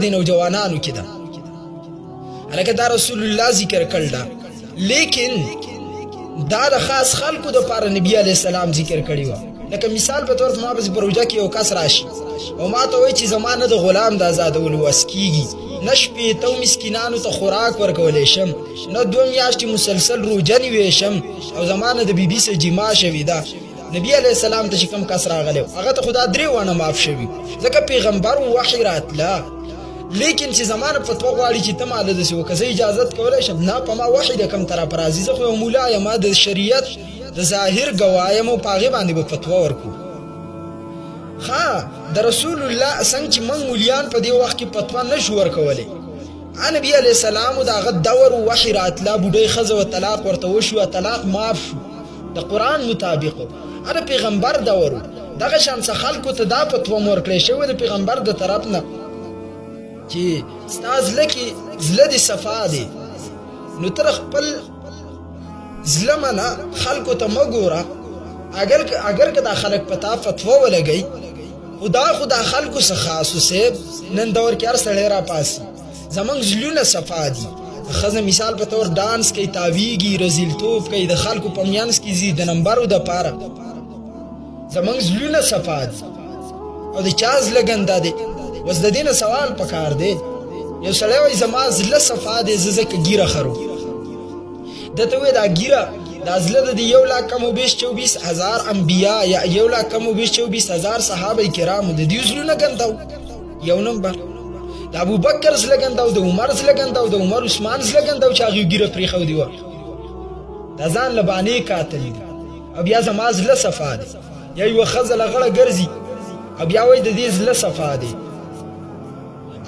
د نوجوانانو کې ده هلکه دا رسول الله ذکر کړل ده لیکن دا د خاص خلکو د پاره نبی علیه السلام ذکر کړی و لکه مثال په تور ما بس بروجه کې یو کس راشي او ما ته وایي چې زمانه د غلام د آزادولو وس کیږي نه شپېتو مسکینانو ته خوراک ورکولی شم نه 2 میاشتې مسلسل روژه نیوی شم او زمانه د بیبي سره جما شوې ده نبی علیه السلام ته چې کوم کس راغلی هغه ته خو دا 3 وانه معاف شوي ځکه پیغمبر وحی راتله لیکن چې زمانه فتوا غواړي چې ته ماله داسې وکړه زه اجازت کولی شم نه په ما وحی د کوم طرف راځي زه خو یو مولا یم د شریعت د ظاهر ګواه یم او په هغې باندې به فتوا ورکړو د رسول الله څنګه چې موږ مولیان په دې وخت کې فتوا نه شو ورکولی نبي علیه السلام د هغه دور وحی راتله بوډۍ ښځه و طلاق ورته وشو طلاق معاف شو د قرآن مطابق د پیغمبر دور دغه شان څه خلکو ته دا فتوا مو ورکړی شوې د پیغمبر د طرف نه چې ستا زړه کې زړه دې صفا دی نو ته خپل زړه منه خلکو ته مه ګوره اگر که دا خلک په تا فتوا ولګوي خو دا خلکو څه خاص صاحب نن دور کې هر سړی راپاسي زمونږ زړونه صفا دي ښځه مثال په طور ډانس کوي تاویږي رذیلتوب کوي د خلکو په میانځ کې ځي د نمبرو دپاره زمونږ زړونه صفا دي او د چا زړه ګنده دی اوس د دې نه سوال پکار دی یو سړی وایي زما زړه صفا دی زه ځکه ګیره خرو دته وایي دا ګیره دا زړه د 1,24,000 انبیا یا 1,24,000 صحابه کرامو د دې زړونه ګنده و یو نمبر د ابوبکر زړه ګنده و د عمر زړه ګنده و د عمر عثمان زړه ګنده و چې هغوی ګیره پرېښودې وه دا ځان له بانې قاتل دي او بیا زما زړه صفا دی یا یوه ښځه له غړه ګرځي او بیا وایي د دې زړه صفا دی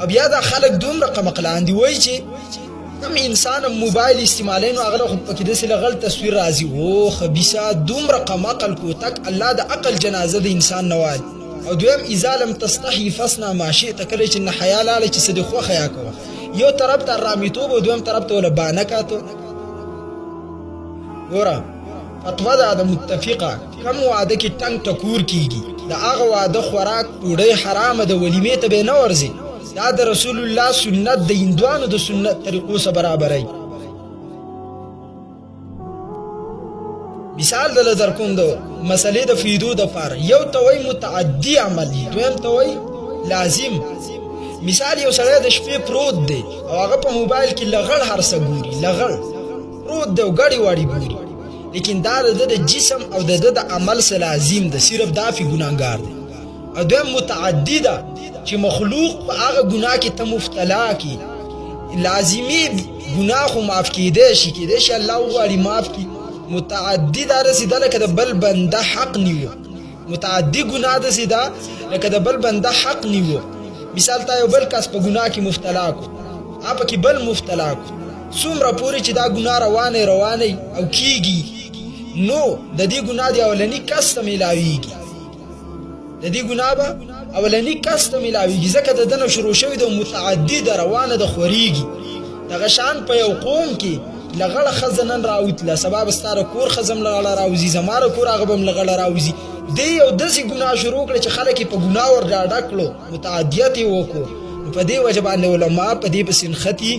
او بیا دا خلک دومره قمقلان دي وایي چې هم انسان موبایل استعمالوي نو هغه خو پکې داسې له غلط تصویر راځي او خبیثه دومره قمقل کوتک الله د عقل جنازه د انسان نه والي او دویم اذا لم تستحي فاصنع ما شئت کله چې نه حیا لاړه چې څه دې خوښه یا کوه یو طرف ته رامیتوب او دویم طرف ته وله بانه کاتو ګوره فتوا ده د متفقه کم واده کې ټنګ ټکور کیږي د هغه واده خوراک ډوډۍ حرامه ده ولیمې ته به نه ورځي دا د رسول الله سنت د هندوانو د سنت طریقو سره برابرای مثال دل درکوم د مسلې د فیدو د پاره یو توي متعدی عمل دویم توي لازم مثال یو سره د شپې پروت دی او هغه په موبایل کې لغړ هرڅه ګوري لغړ پروت دی او غړي واړي ګوري لیکن دا د جسم او د عمل سره لازم ده صرف دا فی ګناهګار دی او دویم متعدی ده چې مخلوق په هغه ګناه کې ته مبتلا کی لازمی ګناه خو معاف کیدی شي الله وغواړي معاف کی متعدی دا رسیده لکه د بل بنده حق نیو متعدی ګناه رسیده لکه د بل بنده حق نیو مثال تا یو بل کس په ګناه کې مبتلا کو اپ کې بل مبتلا کو څومره پورې چې دا ګناه روانه او کیږي نو د دې ګناه دی اولنی کس ته ملاویږي د دې ګناه به اولنی کس ته ملاویږي ځکه د دنه شروع شوی د متعدی د روانه د خوریږي دغه شان په یو قوم کې لغړه ښځه نن راوتله سبا به ستا د کور ښځه هم لغړه راوځي زما د کور هغه به هم لغړه راوځي دی یو داسې ګناه شروع کړه چې خلک یې په ګناه ور ډاډه کړو متعدیت یې وکړو نو په دې وجه باندې علما په دې پسې نښتي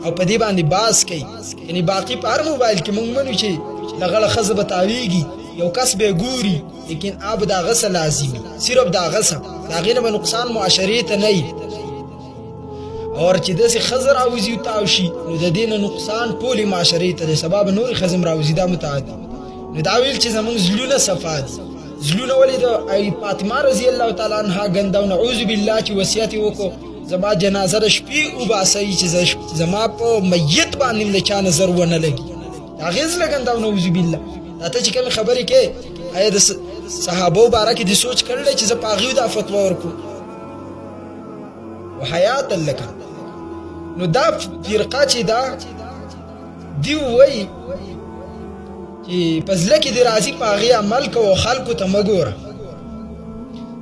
او په دې باندې باس کوي یعنې باقي په هر موبایل کې موږ منو چې لغړه ښځه به تاویږي یو کس به ګوري لیکن اب دا غسه لازمي صرف دا غسه دا غیر به نقصان معاشري ته نه اور چې داسې خزر راوځي او تاوشي نو د دې نه نقصان ټولې معاشرې ته د سبب نورې خزم راوځي دا متعدي نو دا ویل چې زمونږ زړونه صفا دي زړونه ولې د فاطمه رضی الله تعالی عنها ګنده او نعوذ بالله چې وصیت وکړو زما جنازه د شپې وباسئ چې زما په میت باندې له چا نظر ونه لګي هغې زړه ګنده او نعوذ بالله دا ته چې کومې خبرې کوې آیا د صحابو باره کې دې سوچ کړلی چې زه په هغوی دا فتوا ورکړو وحیاتا لکه نو دا فرقه چې دا دی وایي چې په زړه کې دې راځي په هغې عمل کوه خلکو ته مه ګوره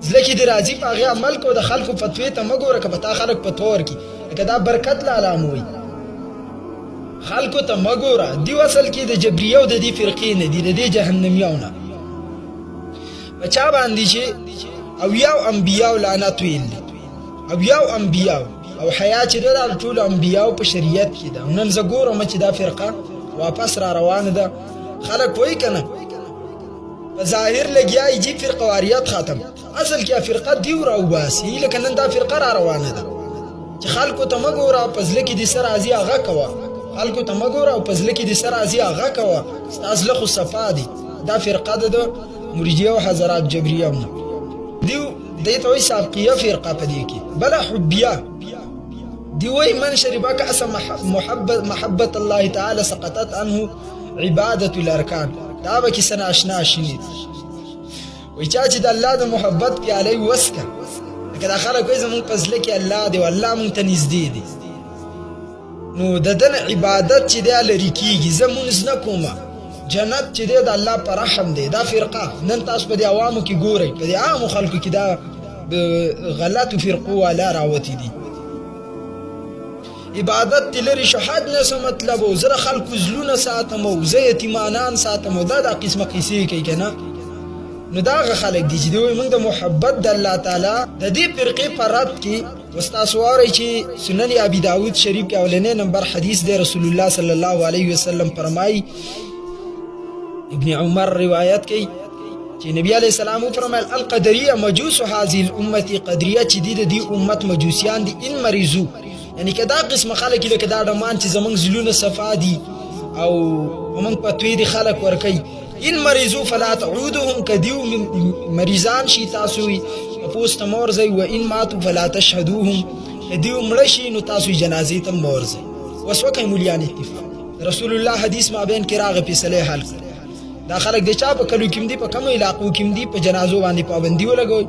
زړه کې دې راځي په هغې عمل کوه د خلکو فتوې ته مه ګوره که په تا خلک فتوا ورکړي لکه دا برکت له علامه وایي خلکو ته مه ګوره دیو اصل کې د جبریه او د دې فرقې نه دي د دې جهنمیانو نه په چا باندې چې اویاو انبیاو لعنت ویل اویاو انبیاو او حیا چې د ټول انبیاو په شریعت کې ده. نن زه ګورم چې دا فرقه واپس را روانه ده. خلک وایي کنه په ظاهر لګیا یي فرقه واریت ختم، اصل کې فرقه دی راو باسي، لکه نن دا فرقه را روانه ده چې خلکو ته مګوره پزله کې د سر ازي هغه کوه، خلکو ته مګوره او پزله کې د سر ازي هغه کوه، ستاسو له خو صفا دي. دا فرقه ده د مرجئه او حضرات جبريه نه دیو دې ته وایي سابقیه فرقه په دې کې. بل حبیه دی وایي من شربا کأس محبت الله تعالی سقطت عنه عبادة الارکان. دا به کې سره آشنا شینی وایي چې د الله د محبت پیاله وسکه، لکه دا خلک وایي زمونږ په زړه کې الله دی او الله مونږ ته نږدې دی، نو د دن عبادت چې دی لرې کېږي. زه مونځ نه کومه، جنت چې دی د الله په رحم دی. دا فرقه نن تاسو په دې عوامو کې ګورئ، په دې عامو خلکو کې دا د غلطو فرقو والا راوتي دي. عبادت تی لري شهاد نه څه مطلب او زه خلکو زلونه ساتم او زه یتیمانان ساتم او دا قسمه قیسې کوي که نه. نو دا هغه خلک دي چې دوی موږ د محبت د الله تعالی د دې فرقې په رد کې ستاسو واورئ چې سنن ابي داود شریف کې اولنی نمبر حدیث دی. رسول الله صلی الله علیه وسلم فرمایي، ابن عمر روایت کوي چې نبی علیہ السلام فرمایل القدریه مجوس هذه الامه، قدریه چې دي د دې امت مجوسیان دي. ان مریضو یعنی که دا قسم خلک لکه دا ډمان چې زمونږ زلونه صفا دي او موږ په توی دي خلک ورکوي. ان مریضو فلا تعودهم، کدیو مریضان شي تاسو پوسته مورځئ. و ان ماتو فلا تشهدوهم، کدیو مړه شي نو تاسو جنازې ته مورځئ. اوس وکئ مولیان اتفاق رسول الله حدیث مابین کې راغی فیصله حل کړه. دا خلک د چا په کلو کې دي، په کومو علاقو کې دي، په جنازو باندې پابندي ولګوئ،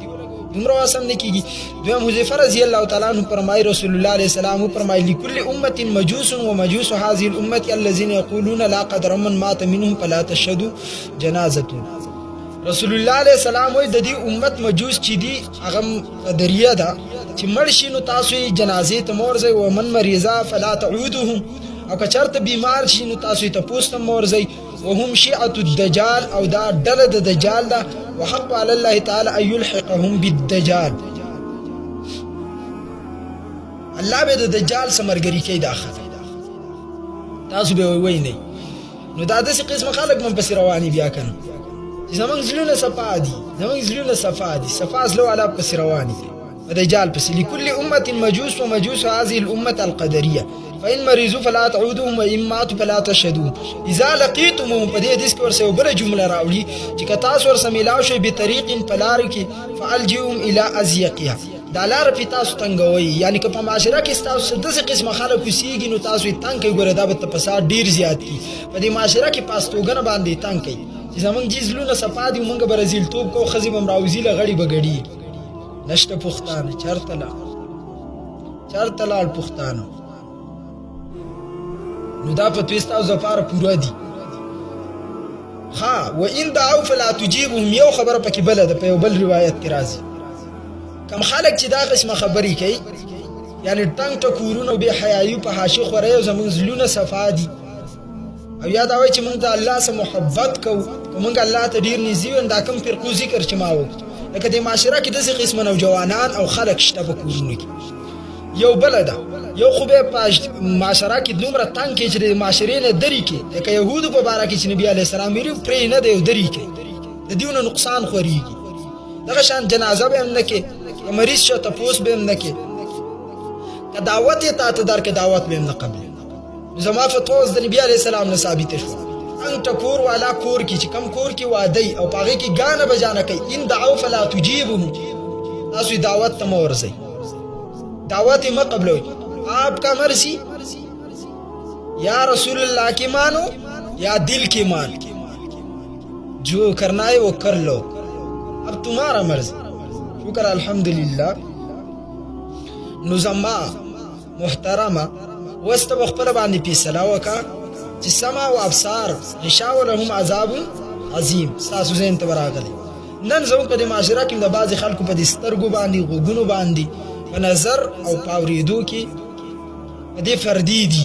دومره واسم نه کیږي. دویم حذیفه رضی الله تعالی عنہ فرمایي رسول الله علیه السلام فرمایي لكل امه مجوس ومجوس هذه الامه الذين يقولون لا قدر من مات منهم فلا تشهدوا جنازته. رسول الله علیه السلام وایي د دې امت مجوس چې دي هغه قدریه ده چې مړ شي نو تاسو یې جنازې ته مورځئ. ومن مریضا فلا تعودهم، او که چېرته بیمار شي نو تاسو یې تپوس ته مورځئ. وهم شیعة الدجال، او دا ډله د دجال ده. وحق على الله تعالی ان يلحقهم بالدجال، الله به د دجال سمرګری کوي داخله، تاسو به وینئ. نو دا داسې قسم خلک من پسې رواني بیا کنه چې زمونږ زړونه صفا دي، زمونږ زړونه صفا دي، صفا زلو علا پسې رواني دي په دجال پسې. لكل امة مجوس ومجوس هذه الامة القدرية فإن مريضوا فلا تعودهم وإن ماتوا فلا تشهدوا. إذا لقيتمهم په دې حدیث کې ورسره بله جمله راوړي چې که تاسو ورسره میلاو شئ بطریق په لارو کې فالجئهم إلى أضيقها، دا لاره پې تاسو تنګوئ. یعنې که په معاشره کې ستاسو داسې قسمه خلک اوسېږي نو تاسو یې تنګ کوئ. ګوره دا به فساد ډېر زیات کړي په دې معاشره کې، په استوګنه باندې یې تنګ کوي چې زمونږ جي زلونه صفا دي، موږ به رزیلتوب کوو، ښځې به هم راوځي له غړي به ګډي نشته پښتانه. چېرته لاړ پښتانه؟ نو دا په توستا زفار پورا دي. ها و ان دعوا فلا تجيبهم، یو خبره پکې بل ده په یو بل روایت کې راځي. کم خلک چې دا قسمه خبرې کوي یعنی ټنګ ټکورونه به حیايي په حاشیه خوري او زمونږ زلونه صفا دي، او یاد اوي چې موږ د الله سره محبت کوو، موږ الله ته ډیر نږدې یو. دا کوم فرقو ذکر چې ما وکړ، لکه د معاشره کې داسې قسمه نوجوانان او خلک شته په کورونو کې. یو بل ده، یو خو به په معاشره کې دومره تنګ کې چې د معاشرې نه درې کې، لکه یهودو په باره کې چې نبي علیه السلام ویلي پرې نه دی درې کې، د دې نه نقصان خورېږي. دغه شان جنازه به هم نه کې، که مریض شو تپوس به هم نه کې، که دعوت یې تا ته درکړه دعوت به هم نه قبلوي. زما فتوا اوس د نبي علیه السلام نه ثابته شوه. تنګ ټکور والا کور کې چې کم کور کې واده او په هغې کې ګانه بجانه کوي، ان دعوا فلا تجیبهم، تاسو دعوت ته مه ورځئ، دعوت مه قبلوئ. آپ کا مرضی یا رسول اللہ کی مانو یا دل کی مان، جو کرنا ہے وہ کر لو، اب تمہارا مرضی. شکر الحمدللہ. نظما محترمه وست بخبر باندې فیصله وکړه چې سمع او ابصار غشاء لهم عذاب عظیم. تاسو زین ته راغلي نن زموږ په معاشره کې د بعض خلکو په سترګو باندې غوګونو باندې په نظر او پاوریدو کې دې فردي دي